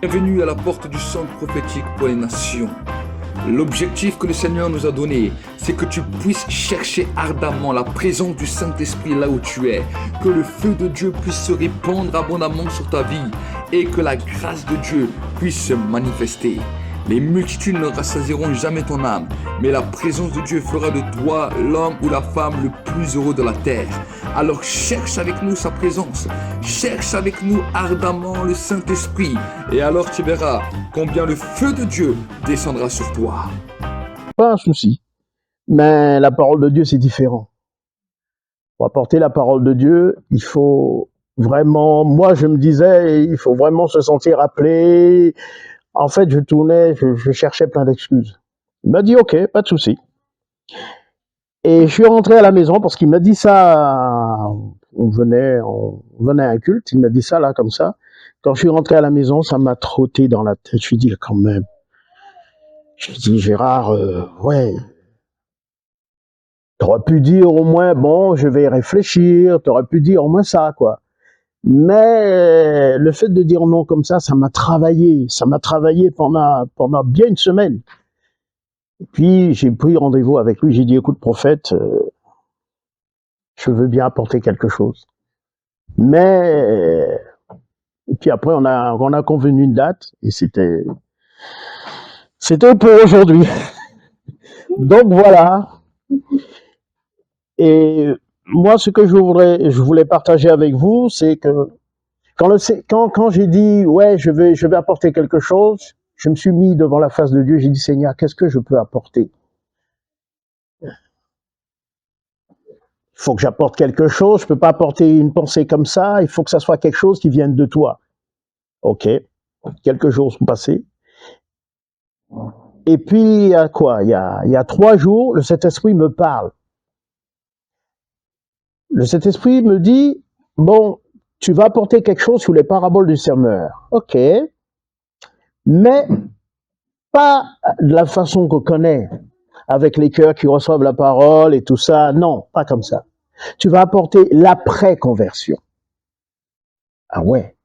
Bienvenue à la porte du centre prophétique pour les nations. L'objectif que le Seigneur nous a donné, c'est que tu puisses chercher ardemment la présence du Saint-Esprit là où tu es, que le feu de Dieu puisse se répandre abondamment sur ta vie et que la grâce de Dieu puisse se manifester. Les multitudes ne rassasieront jamais ton âme, mais la présence de Dieu fera de toi l'homme ou la femme le plus heureux de la terre. Alors cherche avec nous sa présence, cherche avec nous ardemment le Saint-Esprit, et alors tu verras combien le feu de Dieu descendra sur toi. Pas un souci, mais la parole de Dieu c'est différent. Pour apporter la parole de Dieu, il faut vraiment, moi je me disais, il faut vraiment se sentir appelé. En fait, je tournais, je cherchais plein d'excuses. Il m'a dit, ok, pas de souci. Et je suis rentré à la maison parce qu'il m'a dit ça, on venait à un culte, il m'a dit ça là, comme ça. Quand je suis rentré à la maison, ça m'a trotté dans la tête. Je lui ai dit, quand même. Je lui ai dit, Gérard, ouais, t'aurais pu dire au moins, bon, je vais y réfléchir, t'aurais pu dire au moins ça, quoi. Mais le fait de dire non comme ça m'a travaillé pendant bien une semaine. Et puis j'ai pris rendez-vous avec lui, j'ai dit écoute prophète, je veux bien apporter quelque chose. Mais et puis après on a convenu une date et c'était pour aujourd'hui. Donc voilà. Et moi ce que je voulais partager avec vous, c'est que quand j'ai dit ouais je vais apporter quelque chose, je me suis mis devant la face de Dieu, j'ai dit Seigneur, qu'est-ce que je peux apporter? Il faut que j'apporte quelque chose, je peux pas apporter une pensée comme ça, il faut que ça soit quelque chose qui vienne de toi. Ok, quelques jours sont passés. Et puis il y a quoi? Il y a 3 jours, le Saint-Esprit me parle. Le Saint-Esprit me dit bon, tu vas apporter quelque chose sous les paraboles du semeur. Ok, mais pas de la façon qu'on connaît, avec les cœurs qui reçoivent la parole et tout ça. Non, pas comme ça. Tu vas apporter l'après-conversion. Ah ouais,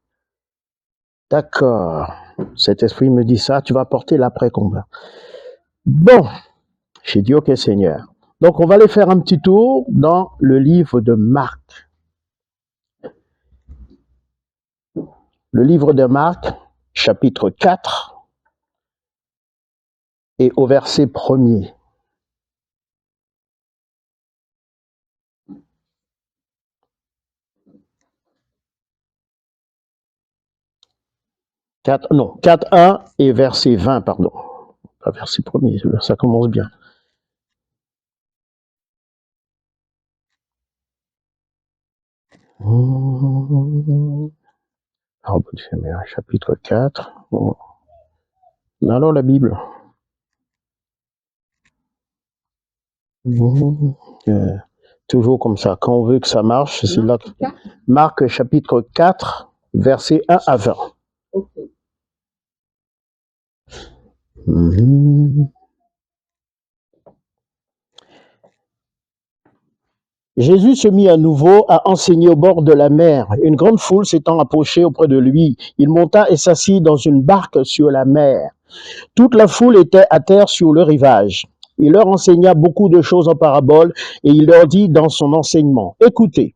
d'accord. Cet esprit me dit ça, tu vas apporter l'après-conversion. Bon, j'ai dit ok Seigneur. Donc on va aller faire un petit tour dans le livre de Marc. Le livre de Marc, chapitre 4, et au verset 1er. Non, 4.1 et verset 20, pardon. Pas verset 1er, ça commence bien. Chapitre 4. Alors la Bible. Toujours comme ça, quand on veut que ça marche, c'est là. Marc chapitre 4, verset 1 à 20. Okay. Jésus se mit à nouveau à enseigner au bord de la mer. Une grande foule s'étant approchée auprès de lui, il monta et s'assit dans une barque sur la mer. Toute la foule était à terre sur le rivage. Il leur enseigna beaucoup de choses en paraboles et il leur dit dans son enseignement, « Écoutez,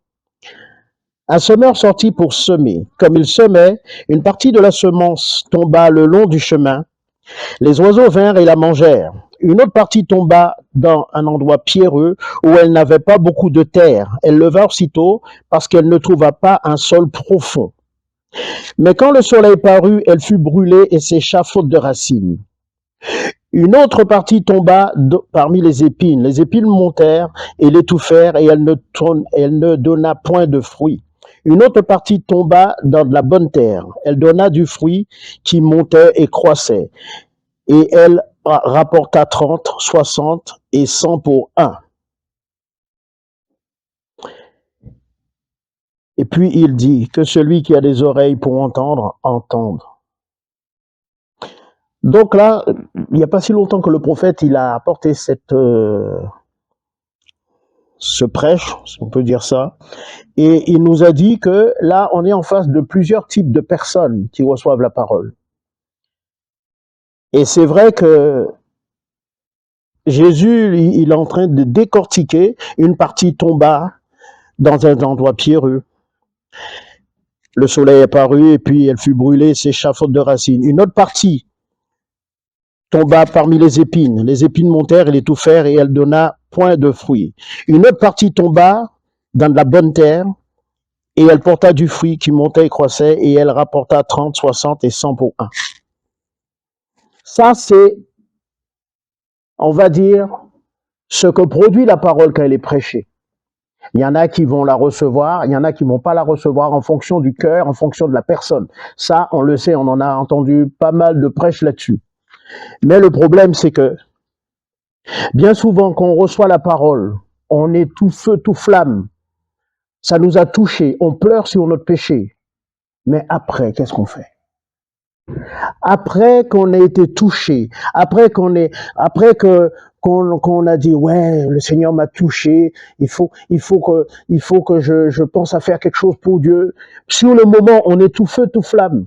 un semeur sortit pour semer. Comme il semait, une partie de la semence tomba le long du chemin. Les oiseaux vinrent et la mangèrent. Une autre partie tomba dans un endroit pierreux où elle n'avait pas beaucoup de terre. Elle leva aussitôt parce qu'elle ne trouva pas un sol profond. Mais quand le soleil parut, elle fut brûlée et sécha faute de racines. Une autre partie tomba parmi les épines. Les épines montèrent et l'étouffèrent et elle ne donna point de fruit. Une autre partie tomba dans de la bonne terre. Elle donna du fruit qui montait et croissait. Et elle rapporta 30, 60 et 100 pour 1. Et puis il dit que celui qui a des oreilles pour entendre, entende. Donc là, il n'y a pas si longtemps que le prophète, il a apporté ce prêche, si on peut dire ça, et il nous a dit que là, on est en face de plusieurs types de personnes qui reçoivent la parole. Et c'est vrai que Jésus, il est en train de décortiquer. Une partie tomba dans un endroit pierreux. Le soleil est paru et puis elle fut brûlée, s'échafaude faute de racines. Une autre partie tomba parmi les épines. Les épines montèrent et l'étouffèrent et elle donna point de fruits. Une autre partie tomba dans de la bonne terre et elle porta du fruit qui montait et croissait et elle rapporta 30, 60 et 100 pour un. Ça, c'est, on va dire, ce que produit la parole quand elle est prêchée. Il y en a qui vont la recevoir, il y en a qui vont pas la recevoir en fonction du cœur, en fonction de la personne. Ça, on le sait, on en a entendu pas mal de prêches là-dessus. Mais le problème, c'est que bien souvent, quand on reçoit la parole, on est tout feu, tout flamme. Ça nous a touchés, on pleure sur notre péché. Mais après, qu'est-ce qu'on fait? Après qu'on ait été touché, après qu'on a dit ouais, le Seigneur m'a touché, il faut que je pense à faire quelque chose pour Dieu. Sur le moment, on est tout feu, tout flamme.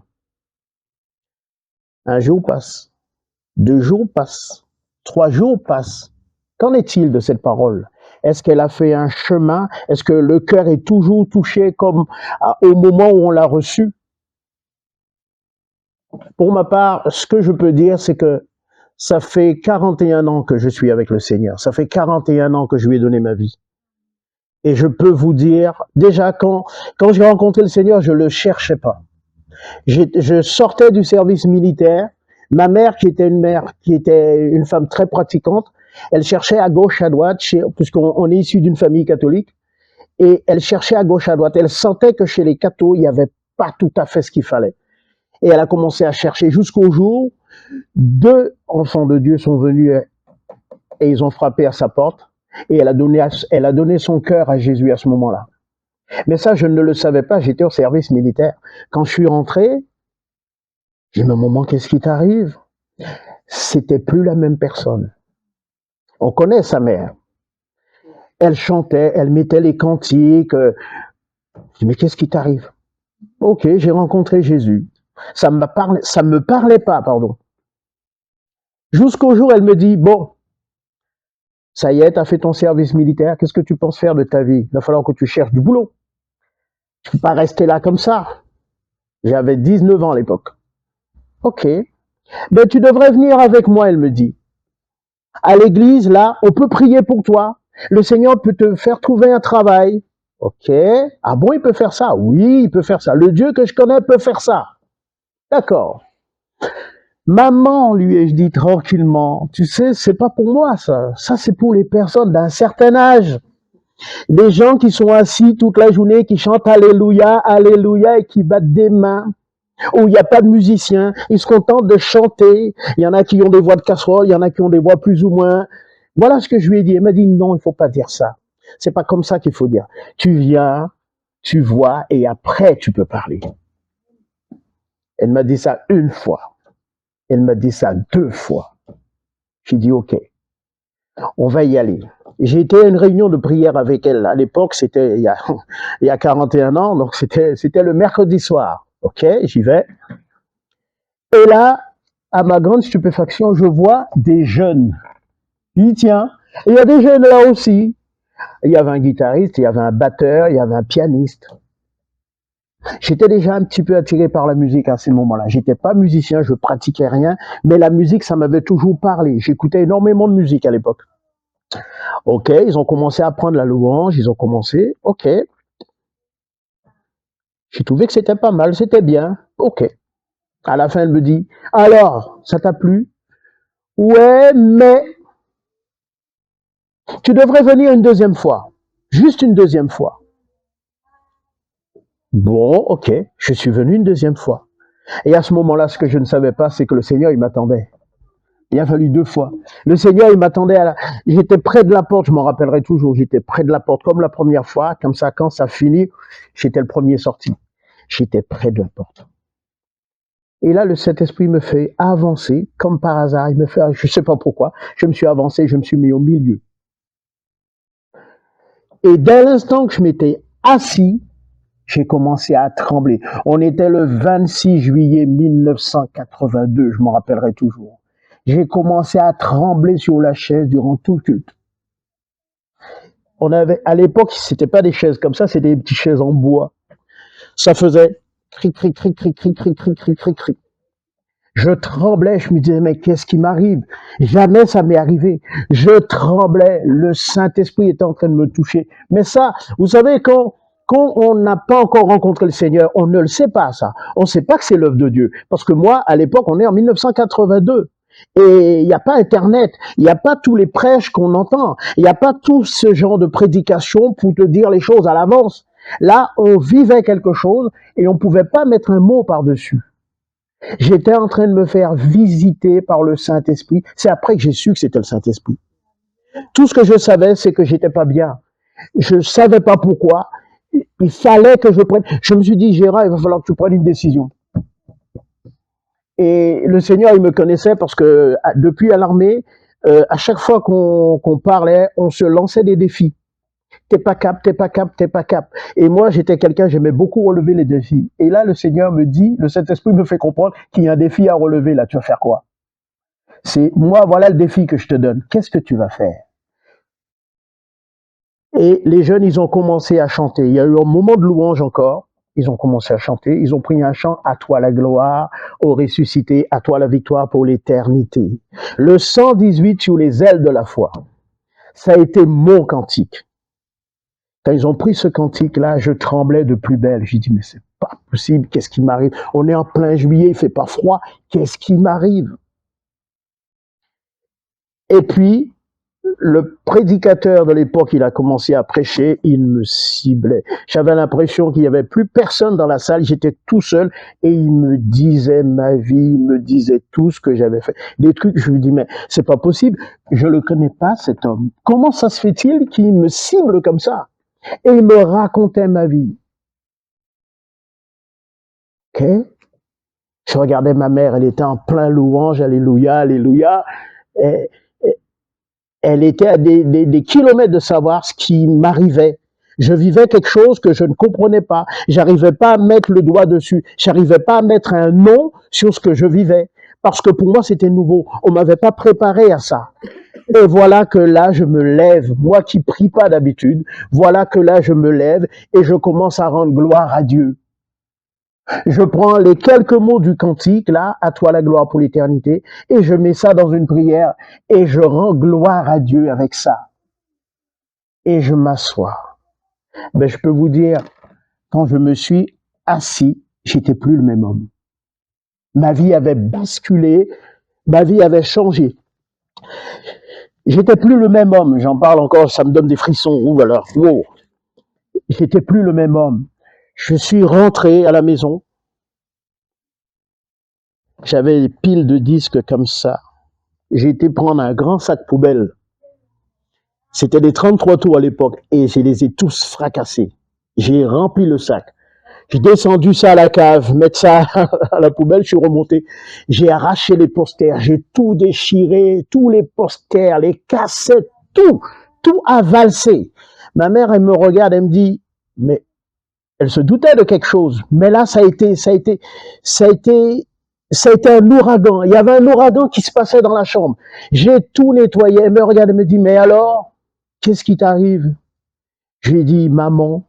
Un jour passe, 2 jours passent, 3 jours passent. Qu'en est-il de cette parole? Est-ce qu'elle a fait un chemin? Est-ce que le cœur est toujours touché comme au moment où on l'a reçu? Pour ma part, ce que je peux dire, c'est que ça fait 41 ans que je suis avec le Seigneur. Ça fait 41 ans que je lui ai donné ma vie. Et je peux vous dire, déjà quand j'ai rencontré le Seigneur, je le cherchais pas. Je sortais du service militaire. Ma mère, qui était une femme très pratiquante, elle cherchait à gauche, à droite, puisqu'on est issu d'une famille catholique, et elle cherchait à gauche, à droite. Elle sentait que chez les cathos, il n'y avait pas tout à fait ce qu'il fallait. Et elle a commencé à chercher jusqu'au jour, 2 enfants de Dieu sont venus et ils ont frappé à sa porte. Et elle a donné son cœur à Jésus à ce moment-là. Mais ça, je ne le savais pas, j'étais au service militaire. Quand je suis rentré, j'ai dit, mais maman, qu'est-ce qui t'arrive? C'était plus la même personne. On connaît sa mère. Elle chantait, elle mettait les cantiques. Je dis, mais qu'est-ce qui t'arrive? Ok, j'ai rencontré Jésus. Ça me parlait pas, pardon. Jusqu'au jour, elle me dit, bon, ça y est, tu as fait ton service militaire, qu'est-ce que tu penses faire de ta vie? Il va falloir que tu cherches du boulot. Tu ne peux pas rester là comme ça. J'avais 19 ans à l'époque. Ok. Ben, tu devrais venir avec moi, elle me dit. À l'église, là, on peut prier pour toi. Le Seigneur peut te faire trouver un travail. Ok. Ah bon, il peut faire ça? Oui, il peut faire ça. Le Dieu que je connais peut faire ça. D'accord. Maman, lui ai-je dit tranquillement, tu sais, c'est pas pour moi ça. Ça, c'est pour les personnes d'un certain âge. Des gens qui sont assis toute la journée, qui chantent Alléluia, Alléluia et qui battent des mains. Où il n'y a pas de musiciens, ils se contentent de chanter. Il y en a qui ont des voix de casserole, il y en a qui ont des voix plus ou moins. Voilà ce que je lui ai dit. Elle m'a dit non, il faut pas dire ça. C'est pas comme ça qu'il faut dire. Tu viens, tu vois et après tu peux parler. Elle m'a dit ça 1 fois. Elle m'a dit ça 2 fois. J'ai dit ok, on va y aller. J'ai été à une réunion de prière avec elle. À l'époque, c'était il y a 41 ans, donc c'était le mercredi soir. Ok, j'y vais. Et là, à ma grande stupéfaction, je vois des jeunes. Je dis tiens, il y a des jeunes là aussi. Il y avait un guitariste, il y avait un batteur, il y avait un pianiste. J'étais déjà un petit peu attiré par la musique à ce moment-là. J'étais pas musicien, je pratiquais rien, mais la musique, ça m'avait toujours parlé. J'écoutais énormément de musique à l'époque. Ok, ils ont commencé à prendre la louange, ils ont commencé, ok. J'ai trouvé que c'était pas mal, c'était bien, ok. À la fin, elle me dit, alors, ça t'a plu? Ouais, mais tu devrais venir une 2e fois. Juste une 2e fois. Bon, ok, je suis venu une 2e fois. Et à ce moment-là, ce que je ne savais pas, c'est que le Seigneur, il m'attendait. Il a fallu 2 fois. Le Seigneur, il m'attendait J'étais près de la porte, je m'en rappellerai toujours, j'étais près de la porte comme la première fois, comme ça, quand ça finit, j'étais le premier sorti. J'étais près de la porte. Et là, le Saint-Esprit me fait avancer, comme par hasard, il me fait, je ne sais pas pourquoi, je me suis avancé, je me suis mis au milieu. Et dès l'instant que je m'étais assis, j'ai commencé à trembler. On était le 26 juillet 1982, je m'en rappellerai toujours. J'ai commencé à trembler sur la chaise durant tout le culte. On avait, à l'époque, c'était pas des chaises comme ça, c'était des petites chaises en bois. Ça faisait cric, cric, cric, cric, cric, cric, cric, cric, cric, cric. Je tremblais, je me disais, mais qu'est-ce qui m'arrive? Jamais ça m'est arrivé. Je tremblais, le Saint-Esprit était en train de me toucher. Mais ça, vous savez, quand on n'a pas encore rencontré le Seigneur, on ne le sait pas, ça. On ne sait pas que c'est l'œuvre de Dieu. Parce que moi, à l'époque, on est en 1982. Et il n'y a pas Internet, il n'y a pas tous les prêches qu'on entend, il n'y a pas tout ce genre de prédication pour te dire les choses à l'avance. Là, on vivait quelque chose et on ne pouvait pas mettre un mot par-dessus. J'étais en train de me faire visiter par le Saint-Esprit. C'est après que j'ai su que c'était le Saint-Esprit. Tout ce que je savais, c'est que j'étais pas bien. Je savais pas pourquoi. Il fallait que je prenne. Je me suis dit, Gérard, il va falloir que tu prennes une décision. Et le Seigneur, il me connaissait parce que depuis à l'armée, à chaque fois qu'on parlait, on se lançait des défis. T'es pas cap, t'es pas cap, t'es pas cap. Et moi, j'étais quelqu'un, j'aimais beaucoup relever les défis. Et là, le Seigneur me dit, le Saint-Esprit me fait comprendre qu'il y a un défi à relever. Là, tu vas faire quoi? C'est moi, voilà le défi que je te donne. Qu'est-ce que tu vas faire? Et les jeunes, ils ont commencé à chanter. Il y a eu un moment de louange encore. Ils ont commencé à chanter. Ils ont pris un chant, à toi la gloire, au ressuscité, à toi la victoire pour l'éternité. Le 118 sur les ailes de la foi. Ça a été mon cantique. Quand ils ont pris ce cantique-là, je tremblais de plus belle. J'ai dit, mais c'est pas possible, qu'est-ce qui m'arrive? On est en plein juillet, il fait pas froid, qu'est-ce qui m'arrive? Et puis, le prédicateur de l'époque, il a commencé à prêcher, il me ciblait. J'avais l'impression qu'il n'y avait plus personne dans la salle, j'étais tout seul, et il me disait ma vie, il me disait tout ce que j'avais fait. Des trucs, je lui dis, mais c'est pas possible, je le connais pas, cet homme. Comment ça se fait-il qu'il me cible comme ça? Et il me racontait ma vie. Ok? Je regardais ma mère, elle était en plein louange, alléluia, alléluia. Et elle était à des kilomètres de savoir ce qui m'arrivait. Je vivais quelque chose que je ne comprenais pas. J'arrivais pas à mettre le doigt dessus. J'arrivais pas à mettre un nom sur ce que je vivais. Parce que pour moi, c'était nouveau. On m'avait pas préparé à ça. Et voilà que là, je me lève, moi qui prie pas d'habitude, voilà que là, je me lève et je commence à rendre gloire à Dieu. Je prends les quelques mots du cantique, là, à toi la gloire pour l'éternité, et je mets ça dans une prière et je rends gloire à Dieu avec ça. Et je m'assois. Ben, je peux vous dire, quand je me suis assis, j'étais plus le même homme. Ma vie avait basculé, ma vie avait changé. J'étais plus le même homme, j'en parle encore, ça me donne des frissons. Ouh là là, wow. J'étais plus le même homme. Je suis rentré à la maison. J'avais des piles de disques comme ça. J'ai été prendre un grand sac poubelle. C'était des 33 tours à l'époque et je les ai tous fracassés. J'ai rempli le sac. J'ai descendu ça à la cave, mettre ça à la poubelle, je suis remonté. J'ai arraché les posters, j'ai tout déchiré, tous les posters, les cassettes, tout a valsé. Ma mère, elle me regarde, elle me dit, mais elle se doutait de quelque chose. Mais là, ça a été un ouragan. Il y avait un ouragan qui se passait dans la chambre. J'ai tout nettoyé. Elle me regarde et me dit, mais alors, qu'est-ce qui t'arrive? Je lui ai dit, maman,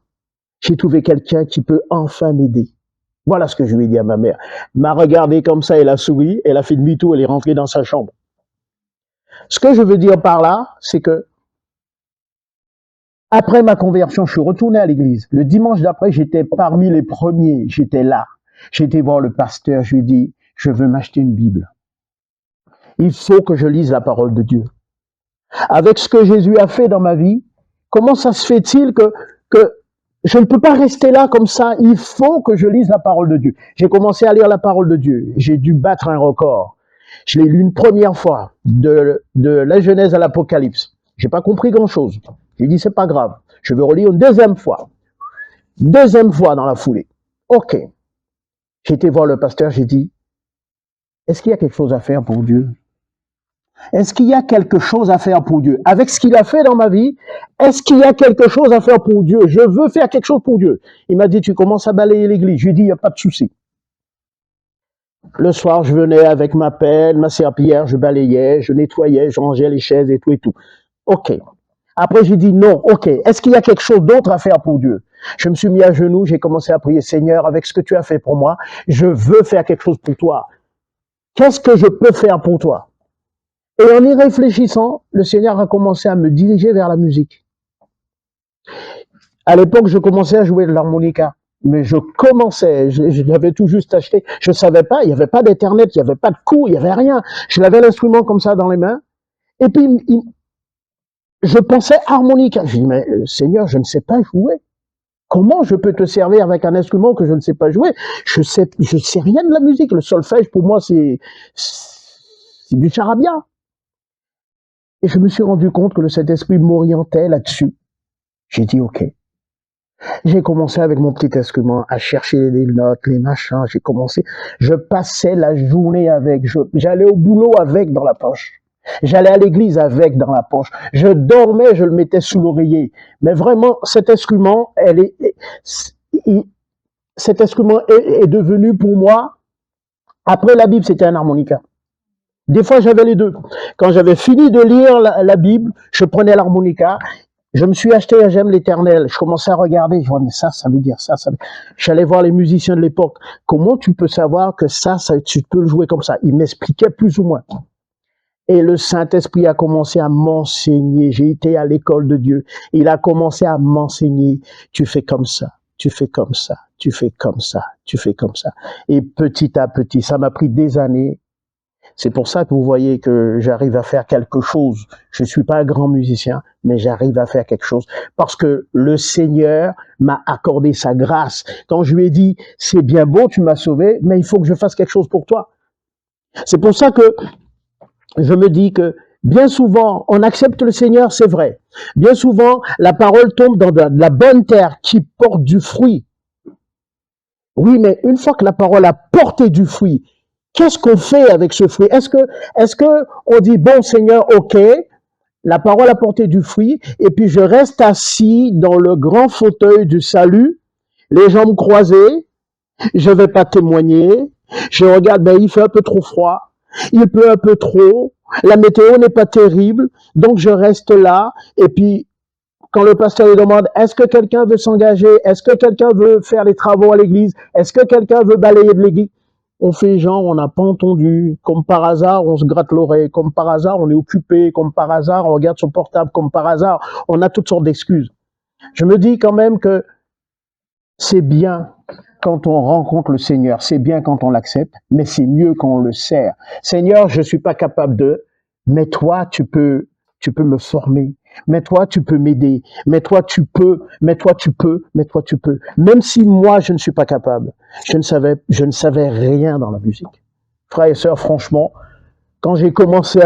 j'ai trouvé quelqu'un qui peut enfin m'aider. Voilà ce que je lui ai dit à ma mère. Elle m'a regardé comme ça, elle a souri, elle a fait demi-tour, elle est rentrée dans sa chambre. Ce que je veux dire par là, c'est que après ma conversion, je suis retourné à l'église. Le dimanche d'après, j'étais parmi les premiers, j'étais là. J'étais voir le pasteur, je lui ai dit, je veux m'acheter une Bible. Il faut que je lise la parole de Dieu. Avec ce que Jésus a fait dans ma vie, comment ça se fait-il que je ne peux pas rester là comme ça? Il faut que je lise la parole de Dieu. J'ai commencé à lire la parole de Dieu. J'ai dû battre un record. Je l'ai lu une première fois, de la Genèse à l'Apocalypse. J'ai pas compris grand-chose. J'ai dit, c'est pas grave. Je vais relire une deuxième fois. Deuxième fois dans la foulée. OK. J'ai été voir le pasteur, j'ai dit, est-ce qu'il y a quelque chose à faire pour Dieu? Est-ce qu'il y a quelque chose à faire pour Dieu? Avec ce qu'il a fait dans ma vie, est-ce qu'il y a quelque chose à faire pour Dieu? Je veux faire quelque chose pour Dieu. Il m'a dit, tu commences à balayer l'église. Je lui ai dit, il n'y a pas de souci. Le soir, je venais avec ma pelle, ma serpillière, je balayais, je nettoyais, je rangeais les chaises et tout et tout. OK. Après, j'ai dit non. OK. Est-ce qu'il y a quelque chose d'autre à faire pour Dieu? Je me suis mis à genoux, j'ai commencé à prier, Seigneur, avec ce que tu as fait pour moi, je veux faire quelque chose pour toi. Qu'est-ce que je peux faire pour toi? Et en y réfléchissant, le Seigneur a commencé à me diriger vers la musique. À l'époque, je commençais à jouer de l'harmonica. Mais je commençais, je l'avais tout juste acheté. Je savais pas, il n'y avait pas d'internet, il n'y avait pas de cours, il n'y avait rien. Je l'avais l'instrument comme ça dans les mains. Et puis, je pensais harmonica. Je dis, mais Seigneur, je ne sais pas jouer. Comment je peux te servir avec un instrument que je ne sais pas jouer? Je sais rien de la musique. Le solfège, pour moi, c'est du charabia. Et je me suis rendu compte que le Saint-Esprit m'orientait là-dessus. J'ai dit, OK. J'ai commencé avec mon petit instrument à chercher les notes, les machins. J'ai commencé. Je passais la journée avec. J'allais au boulot avec dans la poche. J'allais à l'église avec dans la poche. Je dormais, je le mettais sous l'oreiller. Mais vraiment, cet instrument, cet instrument est devenu pour moi, après la Bible, c'était un harmonica. Des fois, j'avais les deux. Quand j'avais fini de lire la Bible, je prenais l'harmonica. Je me suis acheté un J'aime l'Éternel. Je commençais à regarder. Je vois, mais ça veut dire ça. J'allais voir les musiciens de l'époque. Comment tu peux savoir que ça, tu peux le jouer comme ça? Ils m'expliquaient plus ou moins. Et le Saint-Esprit a commencé à m'enseigner. J'ai été à l'école de Dieu. Il a commencé à m'enseigner. Tu fais comme ça. Tu fais comme ça. Tu fais comme ça. Tu fais comme ça. Et petit à petit, ça m'a pris des années. C'est pour ça que vous voyez que j'arrive à faire quelque chose. Je ne suis pas un grand musicien, mais j'arrive à faire quelque chose parce que le Seigneur m'a accordé sa grâce. Quand je lui ai dit, c'est bien beau, tu m'as sauvé, mais il faut que je fasse quelque chose pour toi. C'est pour ça que je me dis que bien souvent, on accepte le Seigneur, c'est vrai. Bien souvent, la parole tombe dans de la bonne terre qui porte du fruit. Oui, mais une fois que la parole a porté du fruit, qu'est-ce qu'on fait avec ce fruit? Est-ce que on dit, bon Seigneur, ok, la parole a porté du fruit, et puis je reste assis dans le grand fauteuil du salut, les jambes croisées, je vais pas témoigner, je regarde, ben il fait un peu trop froid, il pleut un peu trop, la météo n'est pas terrible, donc je reste là, et puis quand le pasteur lui demande, est-ce que quelqu'un veut s'engager? Est-ce que quelqu'un veut faire les travaux à l'église? Est-ce que quelqu'un veut balayer de l'église? On fait genre, on n'a pas entendu. Comme par hasard, on se gratte l'oreille. Comme par hasard, on est occupé. Comme par hasard, on regarde son portable. Comme par hasard, on a toutes sortes d'excuses. Je me dis quand même que c'est bien quand on rencontre le Seigneur. C'est bien quand on l'accepte, mais c'est mieux quand on le sert. Seigneur, je suis pas capable de, mais toi, tu peux me former. Mais toi, tu peux m'aider. Mais toi, tu peux. Mais toi, tu peux. Mais toi, tu peux. Même si moi, je ne suis pas capable. Je ne savais rien dans la musique. Frères et sœurs, franchement, quand j'ai commencé,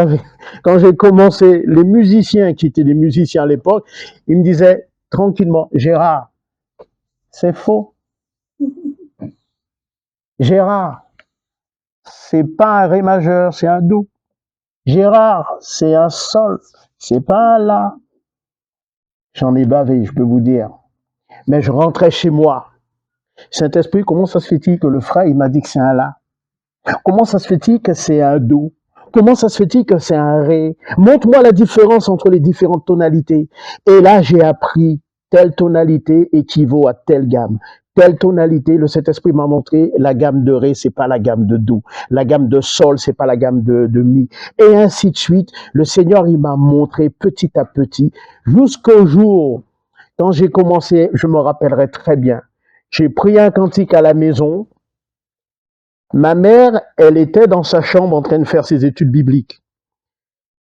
les musiciens qui étaient des musiciens à l'époque, ils me disaient tranquillement, Gérard, c'est faux. Gérard, c'est pas un ré majeur, c'est un do. Gérard, c'est un sol, c'est pas un la. J'en ai bavé, je peux vous dire. Mais je rentrais chez moi. Saint-Esprit, comment ça se fait-il que le frère, il m'a dit que c'est un la? Comment ça se fait-il que c'est un do? Comment ça se fait-il que c'est un ré? Montre-moi la différence entre les différentes tonalités. Et là, j'ai appris telle tonalité équivaut à telle gamme. Telle tonalité, le Saint-Esprit m'a montré la gamme de ré, c'est pas la gamme de do. La gamme de sol, c'est pas la gamme de mi. Et ainsi de suite. Le Seigneur, il m'a montré petit à petit jusqu'au jour, quand j'ai commencé, je me rappellerai très bien. J'ai pris un cantique à la maison. Ma mère, elle était dans sa chambre en train de faire ses études bibliques.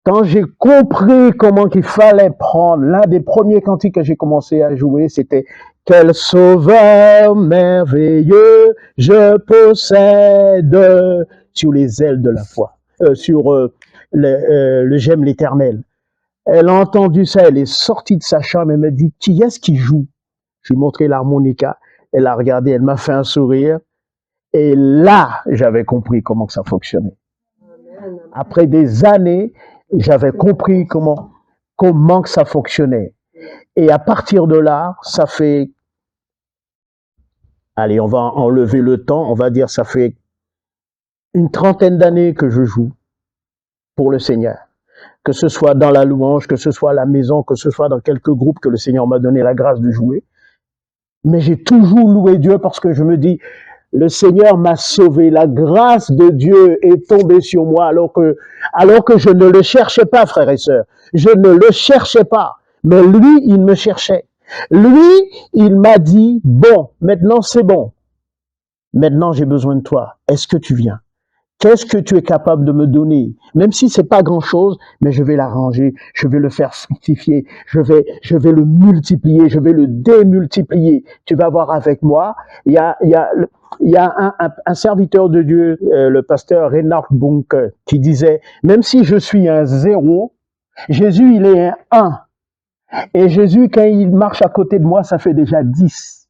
Quand j'ai compris comment qu'il fallait prendre, l'un des premiers cantiques que j'ai commencé à jouer, c'était « Quel sauveur merveilleux je possède sur les ailes de la foi, sur le J'aime l'Éternel ». Elle a entendu ça, elle est sortie de sa chambre et m'a dit « Qui est-ce qui joue ?» Je lui ai montré l'harmonica, elle a regardé, elle m'a fait un sourire. Et là, j'avais compris comment ça fonctionnait. Après des années, j'avais compris comment que ça fonctionnait. Et à partir de là, ça fait, allez, on va enlever le temps, on va dire ça fait une trentaine d'années que je joue pour le Seigneur. Que ce soit dans la louange, que ce soit à la maison, que ce soit dans quelques groupes que le Seigneur m'a donné la grâce de jouer. Mais j'ai toujours loué Dieu parce que je me dis, le Seigneur m'a sauvé. La grâce de Dieu est tombée sur moi alors que je ne le cherchais pas, frères et sœurs. Je ne le cherchais pas. Mais lui, il me cherchait. Lui, il m'a dit, bon, maintenant c'est bon. Maintenant j'ai besoin de toi. Est-ce que tu viens? Qu'est-ce que tu es capable de me donner? Même si c'est pas grand-chose, mais je vais l'arranger, je vais le faire fructifier, je vais le multiplier, je vais le démultiplier. Tu vas voir avec moi. Il y a un serviteur de Dieu, le pasteur Reinhard Bunk, qui disait, même si je suis un 0, Jésus, il est un 1. Et Jésus, quand il marche à côté de moi, ça fait déjà 10.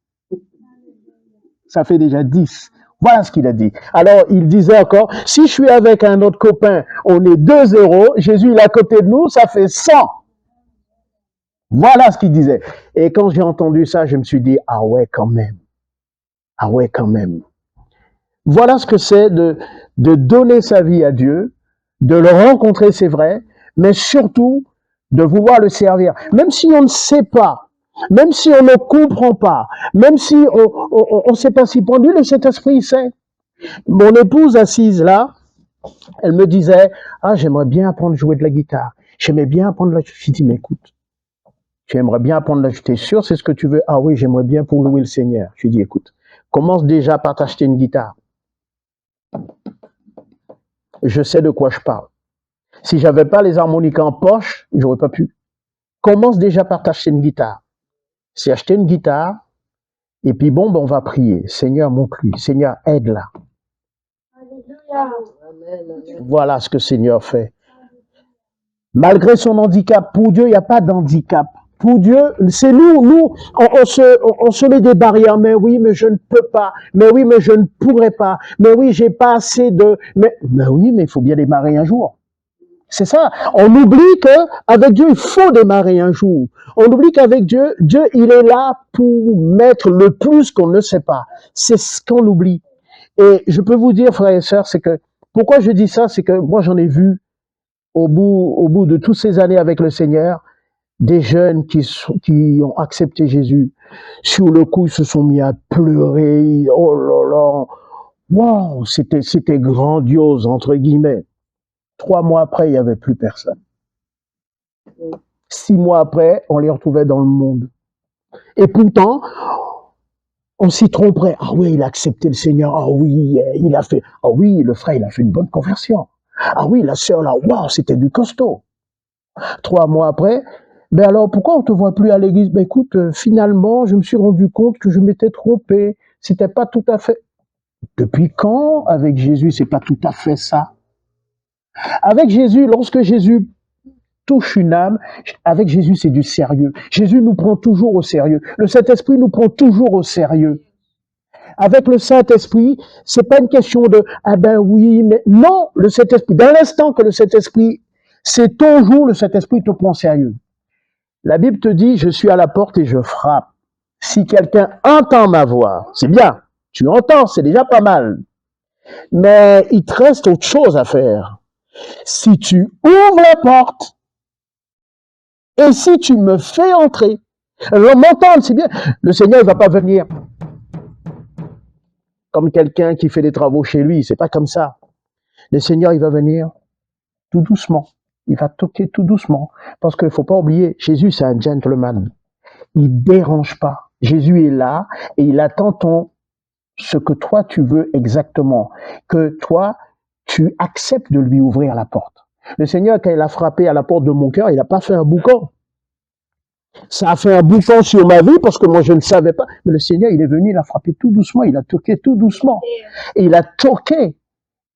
Ça fait déjà 10. Voilà ce qu'il a dit. Alors, il disait encore, si je suis avec un autre copain, on est 2-0, Jésus il est à côté de nous, ça fait 100. Voilà ce qu'il disait. Et quand j'ai entendu ça, je me suis dit, ah ouais, quand même. Ah ouais, quand même. Voilà ce que c'est de donner sa vie à Dieu, de le rencontrer, c'est vrai, mais surtout de vouloir le servir. Même si on ne sait pas, même si on ne comprend pas, même si on ne sait pas s'y prendre, le Saint-Esprit sait. Mon épouse assise là, elle me disait, ah, j'aimerais bien apprendre à jouer de la guitare. J'aimais bien apprendre la... Je dis, mais écoute, tu aimerais bien apprendre la... T'es sûr, c'est ce que tu veux? Ah oui, j'aimerais bien pour louer le Seigneur. Je lui dis, écoute, commence déjà par t'acheter une guitare. Je sais de quoi je parle. Si j'avais pas les harmonicas en poche, j'aurais pas pu. Commence déjà par t'acheter une guitare. C'est acheter une guitare, et puis bon, ben on va prier. Seigneur, montre-lui. Seigneur, aide-la. Voilà ce que le Seigneur fait. Malgré son handicap, pour Dieu, il n'y a pas d'handicap. Pour Dieu, c'est nous, on se met des barrières. Mais oui, mais je ne peux pas. Mais oui, mais je ne pourrais pas. Mais oui, j'ai pas assez de... Mais oui, mais il faut bien démarrer un jour. C'est ça. On oublie qu'avec Dieu, il faut démarrer un jour. On oublie qu'avec Dieu, il est là pour mettre le plus qu'on ne sait pas. C'est ce qu'on oublie. Et je peux vous dire, frères et sœurs, c'est que, pourquoi je dis ça, c'est que moi j'en ai vu, au bout de toutes ces années avec le Seigneur, des jeunes qui ont accepté Jésus. Sur le coup, ils se sont mis à pleurer. Oh là là. Wow, c'était grandiose, entre guillemets. 3 mois après, il n'y avait plus personne. 6 mois après, on les retrouvait dans le monde. Et pourtant, on s'y tromperait. Ah oui, il a accepté le Seigneur. Ah oui, il a fait. Ah oui, le frère, il a fait une bonne conversion. Ah oui, la sœur là, waouh, c'était du costaud. 3 mois après, ben alors pourquoi on te voit plus à l'église? Ben écoute, finalement, je me suis rendu compte que je m'étais trompé. C'était pas tout à fait. Depuis quand, avec Jésus, c'est pas tout à fait ça? Avec Jésus, lorsque Jésus touche une âme, avec Jésus, c'est du sérieux. Jésus nous prend toujours au sérieux. Le Saint-Esprit nous prend toujours au sérieux. Avec le Saint-Esprit, c'est pas une question de « ah ben oui, mais… » Non, le Saint-Esprit, dans l'instant que le Saint-Esprit, c'est ton jour, le Saint-Esprit te prend au sérieux. La Bible te dit « je suis à la porte et je frappe ». Si quelqu'un entend ma voix, c'est bien, tu entends, c'est déjà pas mal. Mais il te reste autre chose à faire. Si tu ouvres la porte, et si tu me fais entrer, alors m'entendre, c'est bien. Le Seigneur ne va pas venir comme quelqu'un qui fait des travaux chez lui, c'est pas comme ça. Le Seigneur, il va venir tout doucement. Il va toquer tout doucement. Parce qu'il ne faut pas oublier, Jésus, c'est un gentleman. Il ne dérange pas. Jésus est là et il attend ce que toi tu veux exactement. Que toi, tu acceptes de lui ouvrir la porte. Le Seigneur, quand il a frappé à la porte de mon cœur, il n'a pas fait un boucan. Ça a fait un boucan sur ma vie parce que moi je ne savais pas. Mais le Seigneur, il est venu, il a frappé tout doucement, il a toqué tout doucement. Et il a toqué.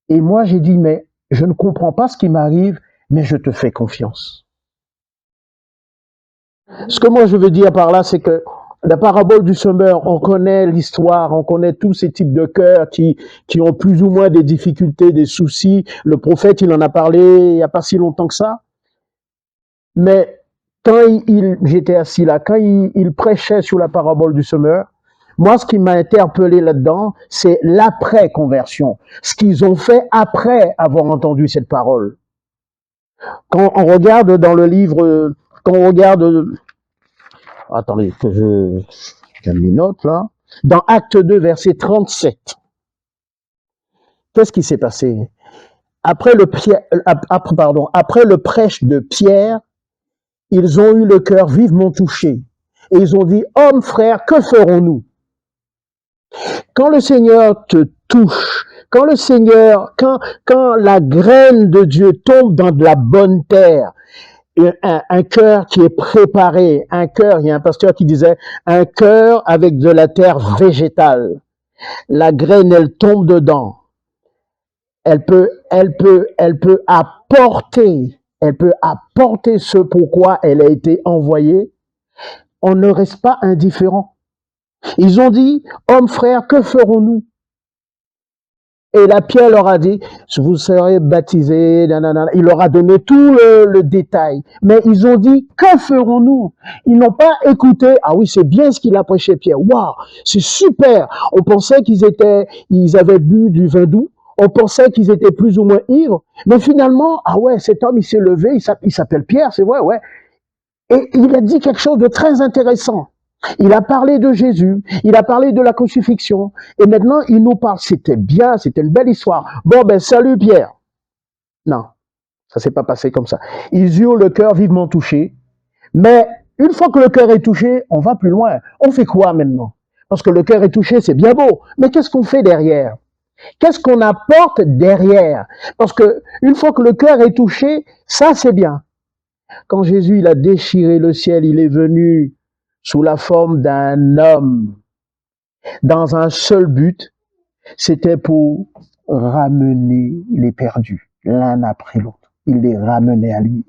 Et moi j'ai dit, mais je ne comprends pas ce qui m'arrive, mais je te fais confiance. Ce que moi je veux dire par là, c'est que la parabole du semeur, on connaît l'histoire, on connaît tous ces types de cœurs qui ont plus ou moins des difficultés, des soucis. Le prophète, il en a parlé il n'y a pas si longtemps que ça. Mais quand j'étais assis là, quand il prêchait sur la parabole du semeur, Moi, ce qui m'a interpellé là-dedans, c'est l'après-conversion. Ce qu'ils ont fait après avoir entendu cette parole. Quand on regarde dans le livre, quand on regarde, attendez, que je mes notes là, dans Acte 2, verset 37, qu'est-ce qui s'est passé? Après le prêche de Pierre, ils ont eu le cœur vivement touché. Et ils ont dit, hommes, frères, que ferons-nous? Quand le Seigneur te touche, quand le Seigneur, quand la graine de Dieu tombe dans de la bonne terre, un cœur qui est préparé, un cœur, il y a un pasteur qui disait, un cœur avec de la terre végétale. La graine, elle tombe dedans. Elle peut apporter ce pourquoi elle a été envoyée. On ne reste pas indifférent. Ils ont dit, hommes, frères, que ferons-nous? Et la Pierre leur a dit, vous serez baptisés, nanana. Il leur a donné tout le détail. Mais ils ont dit, que ferons-nous? Ils n'ont pas écouté. Ah oui, c'est bien ce qu'il a prêché, Pierre. Waouh, c'est super. On pensait ils avaient bu du vin doux. On pensait qu'ils étaient plus ou moins ivres. Mais finalement, ah ouais, cet homme, il s'est levé. Il s'appelle Pierre, c'est vrai, ouais. Et il a dit quelque chose de très intéressant. Il a parlé de Jésus, il a parlé de la crucifixion, et maintenant il nous parle. C'était bien, c'était une belle histoire. Bon, ben salut Pierre. Non, ça s'est pas passé comme ça. Ils eurent le cœur vivement touché, mais une fois que le cœur est touché, on va plus loin. On fait quoi maintenant? Parce que le cœur est touché, c'est bien beau, mais qu'est-ce qu'on fait derrière? Qu'est-ce qu'on apporte derrière? Parce que une fois que le cœur est touché, ça c'est bien. Quand Jésus il a déchiré le ciel, il est venu sous la forme d'un homme, dans un seul but, c'était pour ramener les perdus, l'un après l'autre. Il les ramenait à lui.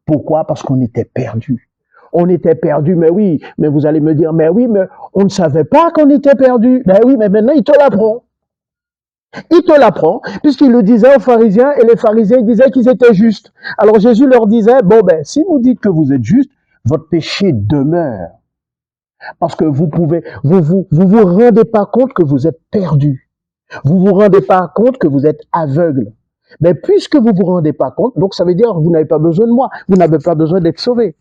Pourquoi? Parce qu'on était perdus. On était perdus, mais oui, mais vous allez me dire, mais oui, mais on ne savait pas qu'on était perdus. Ben oui, mais maintenant il te l'apprend. Il te l'apprend, puisqu'il le disait aux pharisiens, et les pharisiens disaient qu'ils étaient justes. Alors Jésus leur disait, bon ben, si vous dites que vous êtes justes, votre péché demeure. Parce que vous vous rendez pas compte que vous êtes perdu. Vous vous rendez pas compte que vous êtes aveugle. Mais puisque vous vous rendez pas compte, donc ça veut dire que vous n'avez pas besoin de moi. Vous n'avez pas besoin d'être sauvé.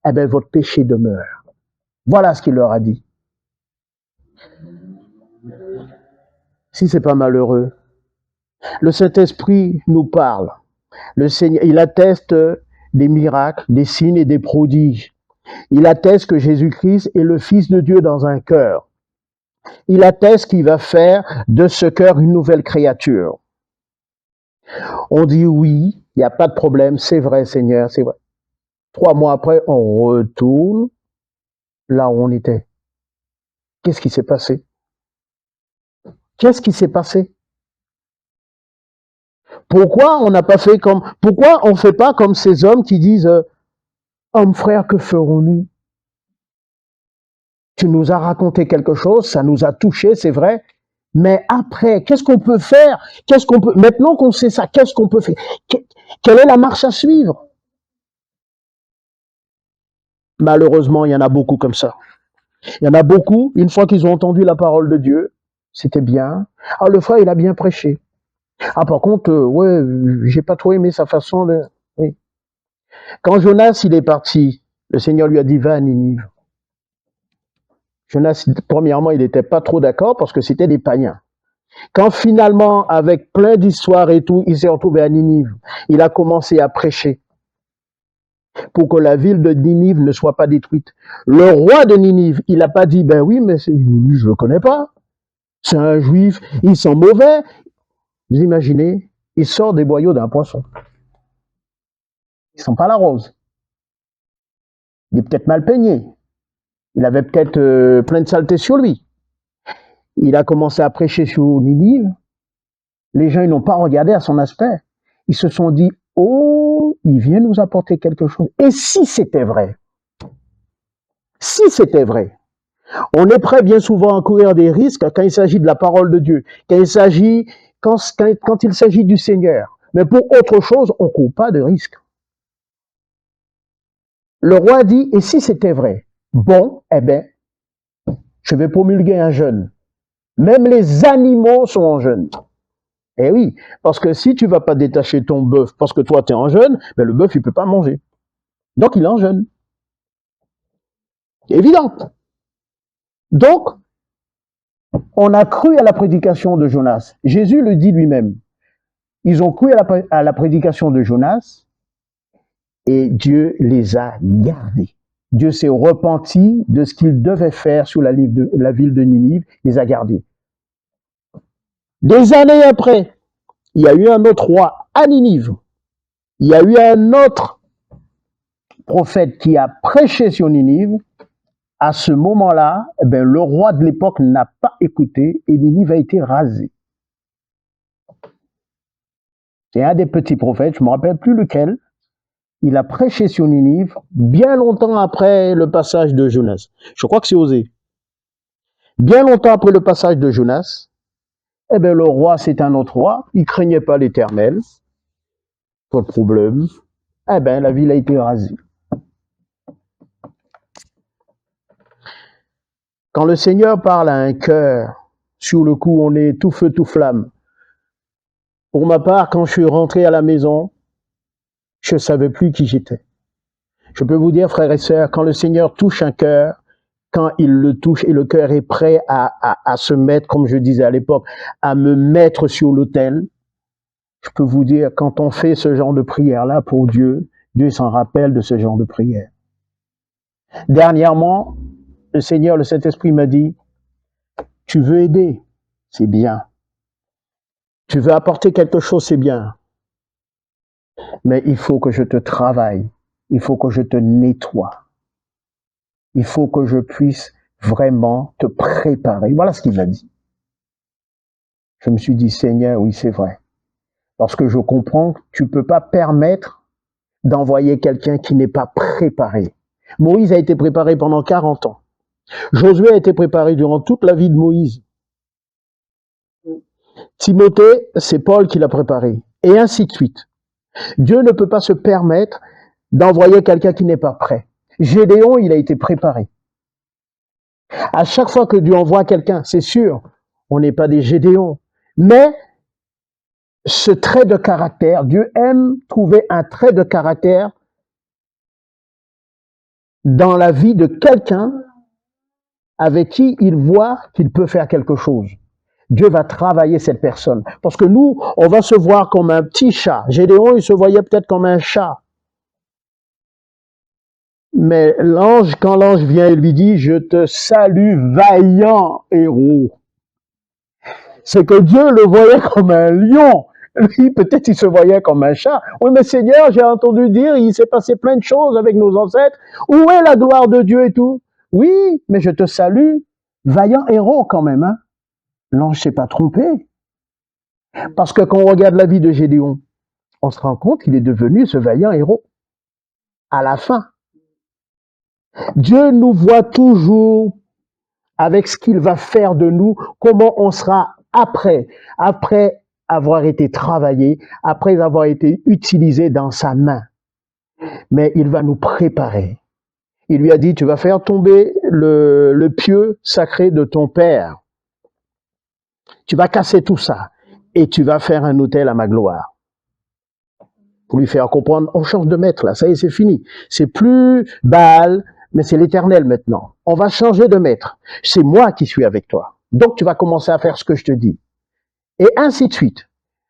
Eh bien, votre péché demeure. Voilà ce qu'il leur a dit. Si c'est pas malheureux. Le Saint-Esprit nous parle. Le Seigneur, il atteste des miracles, des signes et des prodiges. Il atteste que Jésus-Christ est le Fils de Dieu dans un cœur. Il atteste qu'il va faire de ce cœur une nouvelle créature. On dit oui, il n'y a pas de problème, c'est vrai Seigneur, c'est vrai. 3 mois après, on retourne là où on était. Qu'est-ce qui s'est passé? Qu'est-ce qui s'est passé? Pourquoi on n'a pas fait comme, pourquoi on ne fait pas comme ces hommes qui disent, homme frère, que ferons-nous? Tu nous as raconté quelque chose, ça nous a touchés, c'est vrai. Mais après, qu'est-ce qu'on peut faire? Maintenant qu'on sait ça, qu'est-ce qu'on peut faire? Quelle est la marche à suivre? Malheureusement, il y en a beaucoup comme ça. Il y en a beaucoup, une fois qu'ils ont entendu la parole de Dieu, c'était bien. Ah, le frère, il a bien prêché. Ah, par contre, ouais, j'ai pas trop aimé sa façon de... Oui. Quand Jonas, il est parti, le Seigneur lui a dit, va à Ninive. Jonas, premièrement, il n'était pas trop d'accord parce que c'était des païens. Quand finalement, avec plein d'histoires et tout, il s'est retrouvé à Ninive, il a commencé à prêcher pour que la ville de Ninive ne soit pas détruite. Le roi de Ninive, il n'a pas dit, ben oui, mais je ne le connais pas. C'est un juif, ils sont mauvais. Vous imaginez, il sort des boyaux d'un poisson. Ils ne sont pas la rose. Il est peut-être mal peigné. Il avait peut-être plein de saletés sur lui. Il a commencé à prêcher sur Ninive. Les gens, ils n'ont pas regardé à son aspect. Ils se sont dit, oh, il vient nous apporter quelque chose. Et si c'était vrai? Si c'était vrai? On est prêt bien souvent à courir des risques quand il s'agit de la parole de Dieu, quand il s'agit du Seigneur. Mais pour autre chose, on ne court pas de risque. Le roi dit, et si c'était vrai? Bon, eh bien, Je vais promulguer un jeûne. Même les animaux sont en jeûne. Eh oui, parce que si tu vas pas détacher ton bœuf parce que toi tu es en jeûne, ben le bœuf il peut pas manger. Donc il est en jeûne. C'est évident. Donc, on a cru à la prédication de Jonas. Jésus le dit lui-même. Ils ont cru à la prédication de Jonas et Dieu les a gardés. Dieu s'est repenti de ce qu'il devait faire sur la ville de Ninive, il les a gardés. Des années après, il y a eu un autre roi à Ninive. Il y a eu un autre prophète qui a prêché sur Ninive. À ce moment-là, le roi de l'époque n'a pas écouté et Ninive a été rasée. C'est un des petits prophètes, je ne me rappelle plus lequel. Il a prêché sur Ninive bien longtemps après le passage de Jonas. Je crois que c'est Osée. Bien longtemps après le passage de Jonas, le roi, c'est un autre roi. Il ne craignait pas l'Éternel. Pas de problème. La ville a été rasée. Quand le Seigneur parle à un cœur, sur le coup, on est tout feu, tout flamme. Pour ma part, quand je suis rentré à la maison, je ne savais plus qui j'étais. Je peux vous dire, frères et sœurs, quand le Seigneur touche un cœur, quand il le touche et le cœur est prêt à se mettre, comme je disais à l'époque, à me mettre sur l'autel, je peux vous dire, quand on fait ce genre de prière-là pour Dieu, Dieu s'en rappelle de ce genre de prière. Dernièrement, le Seigneur, le Saint-Esprit m'a dit, tu veux aider, c'est bien. Tu veux apporter quelque chose, c'est bien. Mais il faut que je te travaille. Il faut que je te nettoie. Il faut que je puisse vraiment te préparer. Voilà ce qu'il m'a dit. Je me suis dit, Seigneur, oui, c'est vrai. Parce que je comprends que tu ne peux pas permettre d'envoyer quelqu'un qui n'est pas préparé. Moïse a été préparé pendant 40 ans. Josué a été préparé durant toute la vie de Moïse. Timothée, c'est Paul qui l'a préparé. Et ainsi de suite. Dieu ne peut pas se permettre d'envoyer quelqu'un qui n'est pas prêt. Gédéon, il a été préparé. À chaque fois que Dieu envoie quelqu'un, c'est sûr, on n'est pas des Gédéons. Mais ce trait de caractère, Dieu aime trouver un trait de caractère dans la vie de quelqu'un avec qui il voit qu'il peut faire quelque chose. Dieu va travailler cette personne. Parce que nous, on va se voir comme un petit chat. Gédéon, il se voyait peut-être comme un chat. Mais l'ange, quand l'ange vient et lui dit, je te salue, vaillant héros. C'est que Dieu le voyait comme un lion. Lui, peut-être il se voyait comme un chat. Oui, mais Seigneur, j'ai entendu dire, il s'est passé plein de choses avec nos ancêtres. Où est la gloire de Dieu et tout? Oui, mais je te salue, vaillant héros quand même. Hein? L'ange s'est pas trompé. Parce que quand on regarde la vie de Gédéon, on se rend compte qu'il est devenu ce vaillant héros. À la fin. Dieu nous voit toujours avec ce qu'il va faire de nous, comment on sera après avoir été travaillé, après avoir été utilisé dans sa main. Mais il va nous préparer. Il lui a dit, tu vas faire tomber le pieu sacré de ton père. Tu vas casser tout ça et tu vas faire un autel à ma gloire. Pour lui faire comprendre, on change de maître là, ça y est, c'est fini. C'est plus Baal, mais c'est l'Éternel maintenant. On va changer de maître. C'est moi qui suis avec toi. Donc tu vas commencer à faire ce que je te dis. Et ainsi de suite.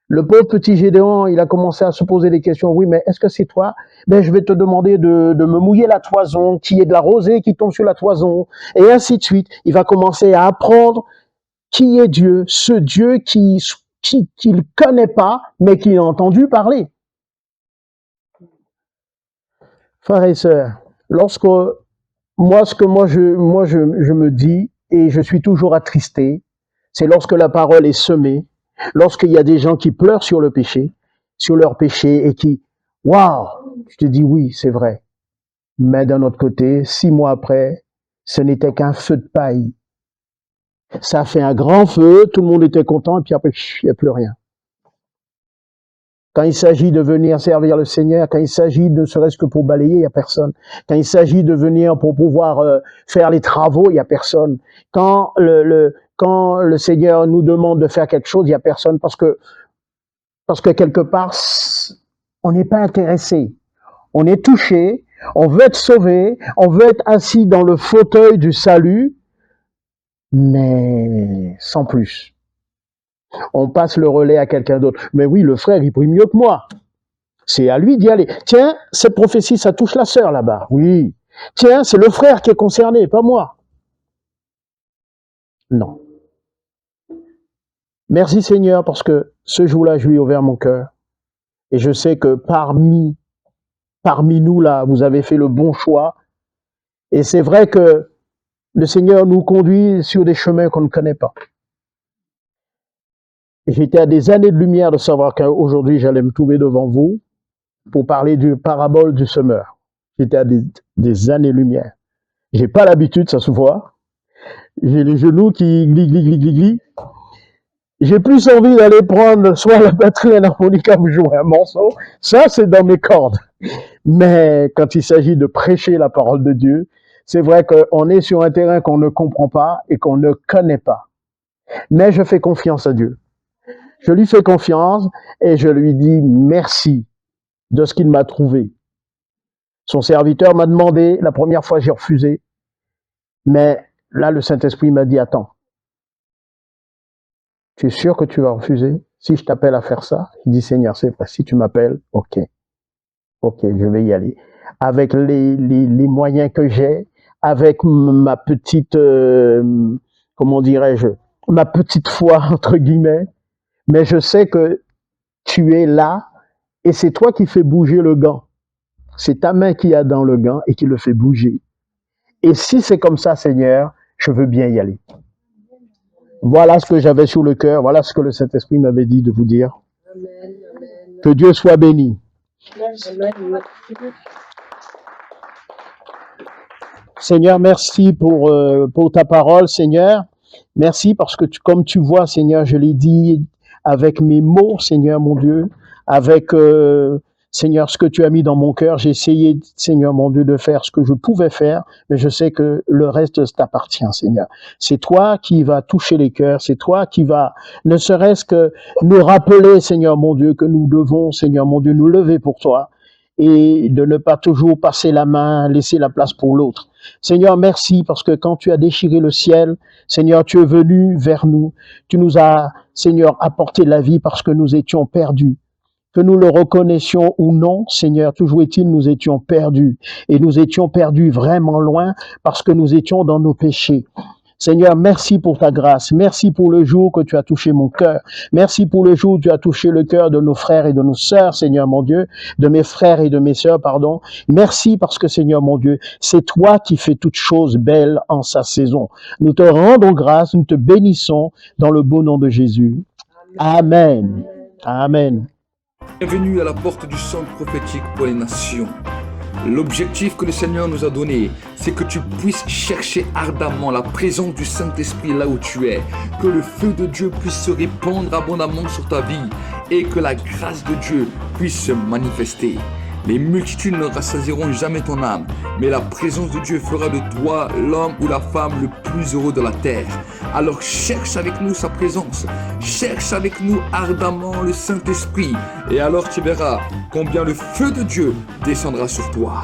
Le pauvre petit Gédéon, il a commencé à se poser des questions. Oui, mais est-ce que c'est toi? Je vais te demander de me mouiller la toison, qu'il y ait de la rosée qui tombe sur la toison. Et ainsi de suite. Il va commencer à apprendre qui est Dieu, ce Dieu qu'il ne connaît pas, mais qu'il a entendu parler. Frères et sœurs, lorsque ce que je me dis, et je suis toujours attristé, c'est lorsque la parole est semée, lorsqu'il y a des gens qui pleurent sur le péché, sur leur péché, et qui, waouh, je te dis oui, c'est vrai. Mais d'un autre côté, 6 mois après, ce n'était qu'un feu de paille. Ça a fait un grand feu, tout le monde était content, et puis après, il n'y a plus rien. Quand il s'agit de venir servir le Seigneur, quand il s'agit ne serait-ce que pour balayer, il n'y a personne. Quand il s'agit de venir pour pouvoir faire les travaux, il n'y a personne. Quand le Seigneur nous demande de faire quelque chose, il n'y a personne parce que quelque part, on n'est pas intéressé. On est touché, on veut être sauvé, on veut être assis dans le fauteuil du salut, mais sans plus. On passe le relais à quelqu'un d'autre. Mais oui, le frère, il prie mieux que moi. C'est à lui d'y aller. Tiens, cette prophétie, ça touche la sœur là-bas. Oui. Tiens, c'est le frère qui est concerné, pas moi. Non. Merci Seigneur, parce que ce jour-là, je lui ai ouvert mon cœur. Et je sais que parmi nous, là, vous avez fait le bon choix. Et c'est vrai que le Seigneur nous conduit sur des chemins qu'on ne connaît pas. J'étais à des années de lumière de savoir qu'aujourd'hui, j'allais me trouver devant vous pour parler du parabole du semeur. J'étais à des années-lumière. J'ai pas l'habitude, ça se voit. J'ai les genoux qui glissent. J'ai plus envie d'aller prendre soit la batterie, un harmonica ou jouer un morceau. Ça, c'est dans mes cordes. Mais quand il s'agit de prêcher la parole de Dieu, c'est vrai qu'on est sur un terrain qu'on ne comprend pas et qu'on ne connaît pas. Mais je fais confiance à Dieu. Je lui fais confiance et je lui dis merci de ce qu'il m'a trouvé. Son serviteur m'a demandé, la première fois j'ai refusé, mais là le Saint-Esprit m'a dit attends, tu es sûr que tu vas refuser si je t'appelle à faire ça? Il dit Seigneur, c'est vrai, si tu m'appelles, ok, je vais y aller. Avec les moyens que j'ai, avec ma petite, comment dirais-je, ma petite foi entre guillemets, mais je sais que tu es là et c'est toi qui fais bouger le gant. C'est ta main qui a dans le gant et qui le fait bouger. Et si c'est comme ça, Seigneur, je veux bien y aller. Voilà ce que j'avais sur le cœur. Voilà ce que le Saint-Esprit m'avait dit de vous dire. Amen. Que Dieu soit béni. Amen. Seigneur, merci pour ta parole, Seigneur. Merci parce que comme tu vois, Seigneur, je l'ai dit avec mes mots, Seigneur mon Dieu, avec, Seigneur, ce que tu as mis dans mon cœur. J'ai essayé, Seigneur mon Dieu, de faire ce que je pouvais faire, mais je sais que le reste t'appartient, Seigneur. C'est toi qui vas toucher les cœurs, c'est toi qui vas, ne serait-ce que nous rappeler, Seigneur mon Dieu, que nous devons, Seigneur mon Dieu, nous lever pour toi et de ne pas toujours passer la main, laisser la place pour l'autre. Seigneur, merci parce que quand tu as déchiré le ciel, Seigneur, tu es venu vers nous. Tu nous as, Seigneur, apporté la vie parce que nous étions perdus. Que nous le reconnaissions ou non, Seigneur, toujours est-il, nous étions perdus. Et nous étions perdus vraiment loin parce que nous étions dans nos péchés. Seigneur, merci pour ta grâce. Merci pour le jour que tu as touché mon cœur. Merci pour le jour où tu as touché le cœur de nos frères et de nos sœurs, Seigneur mon Dieu, de mes frères et de mes sœurs, pardon. Merci parce que, Seigneur mon Dieu, c'est toi qui fais toutes choses belles en sa saison. Nous te rendons grâce, nous te bénissons dans le beau nom de Jésus. Amen. Amen. Bienvenue à la porte du centre prophétique pour les nations. L'objectif que le Seigneur nous a donné, c'est que tu puisses chercher ardemment la présence du Saint-Esprit là où tu es, que le feu de Dieu puisse se répandre abondamment sur ta vie et que la grâce de Dieu puisse se manifester. Les multitudes ne rassasieront jamais ton âme, mais la présence de Dieu fera de toi l'homme ou la femme le plus heureux de la terre. Alors cherche avec nous sa présence, cherche avec nous ardemment le Saint-Esprit, et alors tu verras combien le feu de Dieu descendra sur toi.